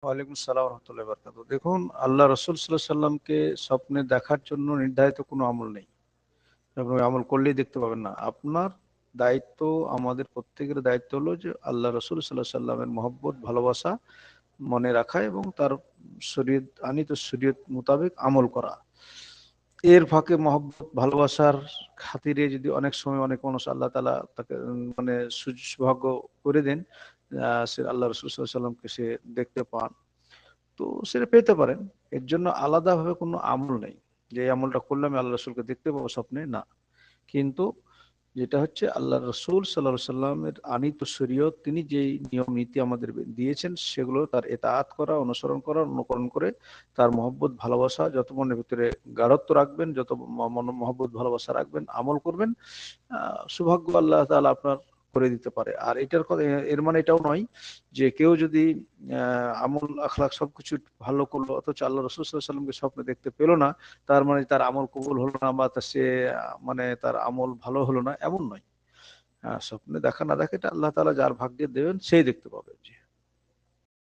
ওয়ালাইকুম আসসালাম রহমতুল্লাহ বরকাত। দেখুন, আল্লাহ রসুল সাল্লাহ সাল্লামকে স্বপ্নে দেখার জন্য নির্ধারিত কোনো আমল নেই। আপনি ওই আমল করলেই দেখতে পাবেন না। আপনার দায়িত্ব, আমাদের প্রত্যেকের দায়িত্ব হলো যে আল্লাহ রসুল সাল্লাহ সাল্লামের মহব্বত ভালোবাসা মনে রাখা এবং তার শরীয়ত আনিত শরীয়ত মোতাবেক আমল করা। এর ফাঁকে মহব্বত ভালোবাসার খাতিরে যদি অনেক সময় অনেক মানুষ আল্লাহ তাআলা তাকে মানে সৌভাগ্য করে দেন, সে আল্লাহ রসুল সাল্লাল্লাহু আলাইহি সাল্লামকে সে দেখতে পান, তো সেটা পেতে পারেন। এর জন্য আলাদাভাবে কোনো আমল নেই যে এই আমলটা করলে আমি আল্লাহ রসুলকে দেখতে পাবো স্বপ্নে, না। কিন্তু যেটা হচ্ছে আল্লাহ রসুল সাল্লাল্লাহু সাল্লামের আনিত শরীয়ত, তিনি যেই নিয়ম নীতি আমাদের দিয়েছেন সেগুলো তার এতাআত করা, অনুসরণ করা, অনুকরণ করে তার মহব্বত ভালোবাসা যত মনের ভিতরে গাঢ়ত্ব রাখবেন, যত মহব্বত ভালোবাসা রাখবেন, আমল করবেন, সৌভাগ্য আল্লাহ তাআলা আপনার করে দিতে পারে। আর এটার কথা, এর মানে এটাও নয় যে কেউ যদি আমল আখলাক সবকিছু ভালো করলো অথচ আল্লাহ রসুল সাল্লাল্লাহু আলাইহি সাল্লামকে স্বপ্নে দেখতে পেলো না, তার মানে তার আমল কবুল হলো না বা সে মানে তার আমল ভালো হলো না, এমন নয়। স্বপ্নে দেখা না দেখা এটা আল্লাহ তাআলা যার ভাগ্যে দেবেন সেই দেখতে পাবে। জি।